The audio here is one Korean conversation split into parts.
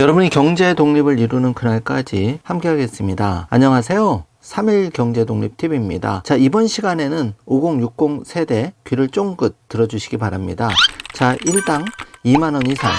여러분이 경제 독립을 이루는 그날까지 함께 하겠습니다. 안녕하세요. 3일 경제독립TV입니다. 자, 이번 시간에는 5060 세대 귀를 쫑긋 들어주시기 바랍니다. 자, 1당 2만원 이상,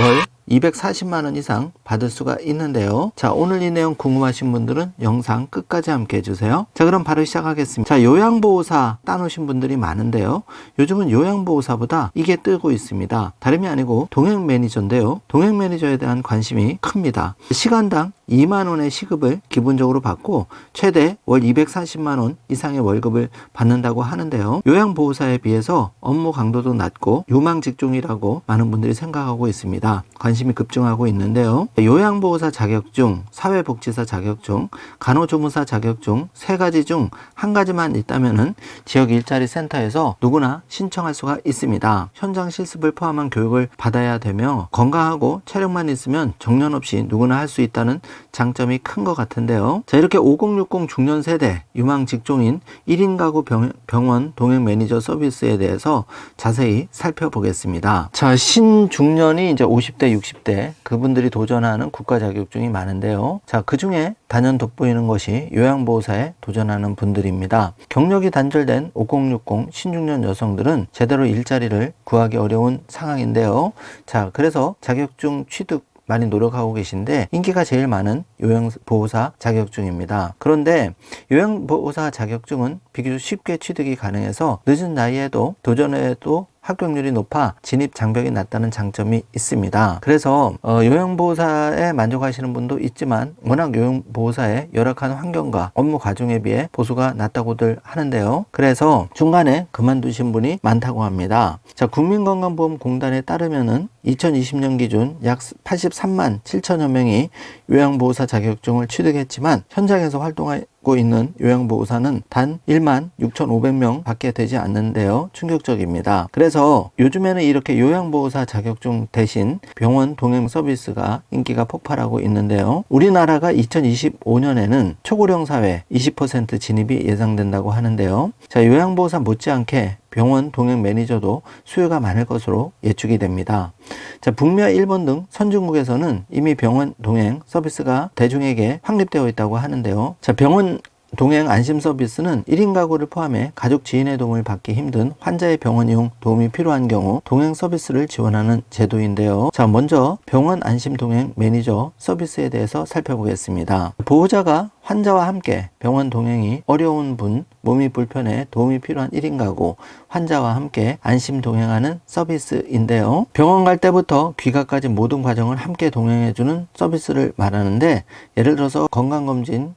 월 240만원 이상 받을 수가 있는데요. 자, 오늘 이 내용 궁금하신 분들은 영상 끝까지 함께 해주세요. 자, 그럼 바로 시작하겠습니다. 자, 요양보호사 따놓으신 분들이 많은데요. 요즘은 요양보호사보다 이게 뜨고 있습니다. 다름이 아니고 동행매니저인데요. 동행매니저에 대한 관심이 큽니다. 시간당 2만원의 시급을 기본적으로 받고 최대 월 240만원 이상의 월급을 받는다고 하는데요. 요양보호사에 비해서 업무 강도도 낮고 유망직종이라고 많은 분들이 생각하고 있습니다. 관심이 급증하고 있는데요. 요양보호사 자격증, 사회복지사 자격증, 간호조무사 자격증 세 가지 중 한 가지만 있다면은 지역 일자리 센터에서 누구나 신청할 수가 있습니다. 현장 실습을 포함한 교육을 받아야 되며 건강하고 체력만 있으면 정년 없이 누구나 할 수 있다는 장점이 큰 것 같은데요. 자, 이렇게 5060 중년 세대 유망 직종인 1인 가구 병원 동행 매니저 서비스에 대해서 자세히 살펴보겠습니다. 자, 신중년이 이제 50대 60대 그분들이 도전하는 국가 자격증이 많은데요. 자, 그 중에 단연 돋보이는 것이 요양보호사에 도전하는 분들입니다. 경력이 단절된 5060 신중년 여성들은 제대로 일자리를 구하기 어려운 상황인데요. 자, 그래서 자격증 취득 많이 노력하고 계신데 인기가 제일 많은 요양보호사 자격증입니다. 그런데 요양보호사 자격증은 비교적 쉽게 취득이 가능해서 늦은 나이에도 도전해도 합격률이 높아 진입 장벽이 낮다는 장점이 있습니다. 그래서 요양보호사에 만족하시는 분도 있지만 워낙 요양보호사의 열악한 환경과 업무 과정에 비해 보수가 낮다고들 하는데요. 그래서 중간에 그만두신 분이 많다고 합니다. 자, 국민건강보험공단에 따르면은 2020년 기준 약 83만 7천여 명이 요양보호사 자격증을 취득했지만 현장에서 활동하고 있는 요양보호사는 단 1만 6,500명 밖에 되지 않는데요. 충격적입니다. 그래서 요즘에는 이렇게 요양보호사 자격증 대신 병원 동행 서비스가 인기가 폭발하고 있는데요. 우리나라가 2025년에는 초고령 사회 20% 진입이 예상된다고 하는데요. 자, 요양보호사 못지않게 병원 동행 매니저도 수요가 많을 것으로 예측이 됩니다. 자, 북미와 일본 등 선진국에서는 이미 병원 동행 서비스가 대중에게 확립되어 있다고 하는데요. 자, 병원 동행 안심 서비스는 1인 가구를 포함해 가족 지인의 도움을 받기 힘든 환자의 병원 이용 도움이 필요한 경우 동행 서비스를 지원하는 제도인데요. 자, 먼저 병원 안심 동행 매니저 서비스에 대해서 살펴보겠습니다. 보호자가 환자와 함께 병원 동행이 어려운 분, 몸이 불편해 도움이 필요한 1인 가구, 환자와 함께 안심 동행하는 서비스인데요. 병원 갈 때부터 귀가까지 모든 과정을 함께 동행해주는 서비스를 말하는데 예를 들어서 건강검진,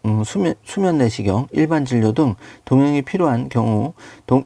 수면 내시경, 일반 진료 등 동행이 필요한 경우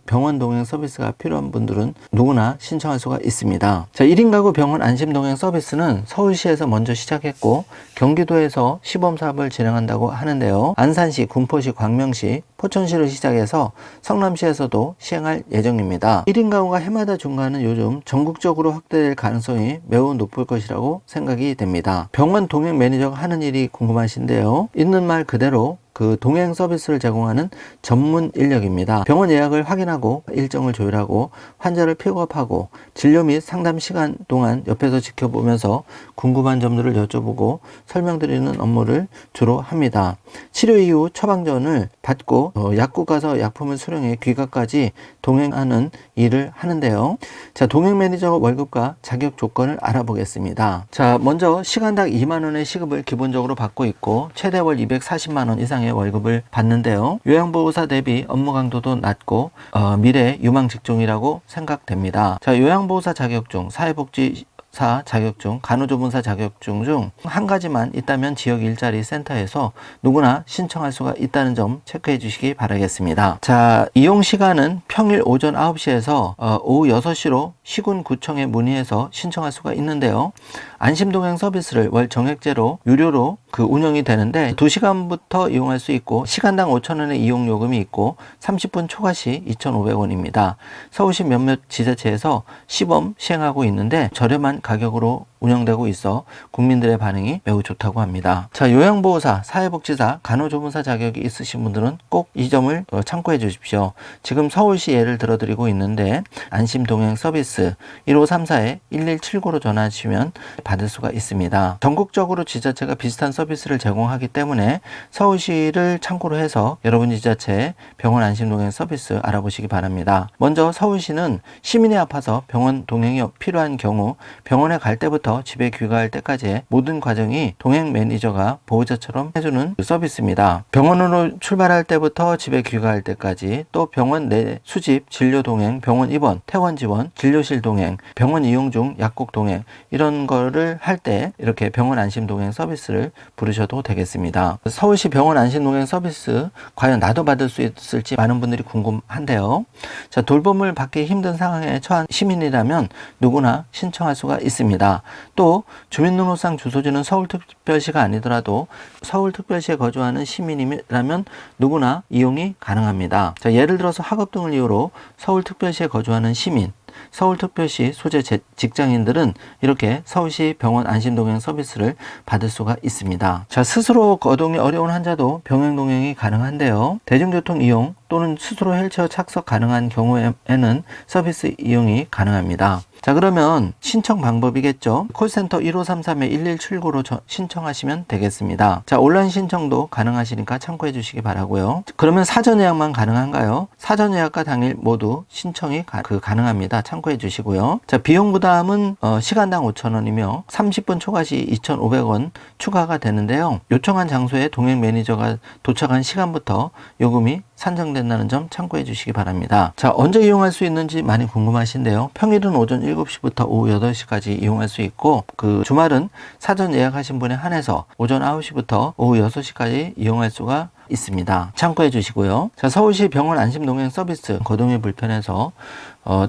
병원 동행 서비스가 필요한 분들은 누구나 신청할 수가 있습니다. 자, 1인 가구 병원 안심 동행 서비스는 서울시에서 먼저 시작했고 경기도에서 시범 사업을 진행한다고 하는데요. 안산시, 군포시, 광명시, 포천시를 시작해서 성남시에서도 시행할 예정입니다. 1인 가구가 해마다 증가하는 요즘 전국적으로 확대될 가능성이 매우 높을 것이라고 생각이 됩니다. 병원 동행 매니저가 하는 일이 궁금하신데요. 있는 말 그대로 그 동행 서비스를 제공하는 전문 인력입니다. 병원 예약을 확인하고 일정을 조율하고 환자를 픽업하고 진료 및 상담 시간 동안 옆에서 지켜보면서 궁금한 점들을 여쭤보고 설명드리는 업무를 주로 합니다. 치료 이후 처방전을 받고 약국 가서 약품을 수령해 귀가까지 동행하는 일을 하는데요. 자, 동행 매니저 월급과 자격 조건을 알아보겠습니다. 자, 먼저 시간당 2만원의 시급을 기본적으로 받고 있고 최대 월 240만원 이상의 월급을 받는데요. 요양보호사 대비 업무 강도도 낮고 미래 유망 직종이라고 생각됩니다. 자, 요양보호사 자격증, 사회복지사 자격증, 간호조무사 자격증 중 한 가지만 있다면 지역 일자리 센터에서 누구나 신청할 수가 있다는 점 체크해 주시기 바라겠습니다. 자, 이용 시간은 평일 오전 9시에서 오후 6시로 시군구청에 문의해서 신청할 수가 있는데요. 안심동행 서비스를 월 정액제로 유료로 그 운영이 되는데 2시간부터 이용할 수 있고 시간당 5,000원의 이용 요금이 있고 30분 초과 시 2,500원입니다. 서울시 몇몇 지자체에서 시범 시행하고 있는데 저렴한 가격으로 운영되고 있어 국민들의 반응이 매우 좋다고 합니다. 자, 요양보호사, 사회복지사, 간호조무사 자격이 있으신 분들은 꼭 이 점을 참고해 주십시오. 지금 서울시 예를 들어드리고 있는데 안심동행 서비스 1534-1179로 전화하시면 받을 수가 있습니다. 전국적으로 지자체가 비슷한 서비스를 제공하기 때문에 서울시를 참고로 해서 여러분 지자체의 병원 안심동행 서비스 알아보시기 바랍니다. 먼저 서울시는 시민이 아파서 병원 동행이 필요한 경우 병원에 갈 때부터 집에 귀가할 때까지의 모든 과정이 동행 매니저가 보호자처럼 해주는 서비스입니다. 병원으로 출발할 때부터 집에 귀가할 때까지, 또 병원 내 수집, 진료 동행, 병원 입원, 퇴원 지원, 진료실 동행, 병원 이용 중 약국 동행, 이런 거를 할 때 이렇게 병원 안심 동행 서비스를 부르셔도 되겠습니다. 서울시 병원 안심 동행 서비스 과연 나도 받을 수 있을지 많은 분들이 궁금한데요. 자, 돌봄을 받기 힘든 상황에 처한 시민이라면 누구나 신청할 수가 있습니다. 또 주민등록상 주소지는 서울특별시가 아니더라도 서울특별시에 거주하는 시민이라면 누구나 이용이 가능합니다. 자, 예를 들어서 학업 등을 이유로 서울특별시에 거주하는 시민, 서울특별시 소재 직장인들은 이렇게 서울시 병원 안심동행 서비스를 받을 수가 있습니다. 자, 스스로 거동이 어려운 환자도 병행 동행이 가능한데요. 대중교통 이용 또는 스스로 휠체어 착석 가능한 경우에는 서비스 이용이 가능합니다. 자, 그러면 신청 방법이겠죠. 콜센터 1533-1179로 신청하시면 되겠습니다. 자, 온라인 신청도 가능하시니까 참고해 주시기 바라고요. 그러면 사전 예약만 가능한가요? 사전 예약과 당일 모두 신청이 가능합니다. 참고해 주시고요. 자, 비용 부담은 시간당 5,000원이며 30분 초과 시 2,500원 추가가 되는데요. 요청한 장소에 동행 매니저가 도착한 시간부터 요금이 산정된다는 점 참고해 주시기 바랍니다. 자, 언제 이용할 수 있는지 많이 궁금하신데요. 평일은 오전 7시부터 오후 8시까지 이용할 수 있고, 주말은 사전 예약하신 분에 한해서 오전 9시부터 오후 6시까지 이용할 수가 있습니다. 참고해 주시고요. 자, 서울시 병원 안심동행 서비스 거동이 불편해서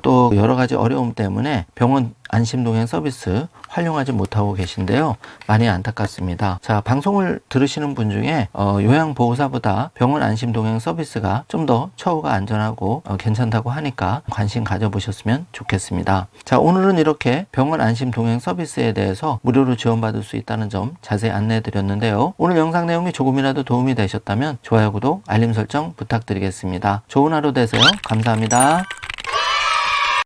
또 여러 가지 어려움 때문에 병원 안심동행 서비스 활용하지 못하고 계신데요. 많이 안타깝습니다. 자, 방송을 들으시는 분 중에 요양보호사보다 병원 안심동행 서비스가 좀 더 처우가 안전하고 괜찮다고 하니까 관심 가져보셨으면 좋겠습니다. 자, 오늘은 이렇게 병원 안심동행 서비스에 대해서 무료로 지원받을 수 있다는 점 자세히 안내해 드렸는데요. 오늘 영상 내용이 조금이라도 도움이 되셨다면 좋아요, 구독, 알림 설정 부탁드리겠습니다. 좋은 하루 되세요. 감사합니다.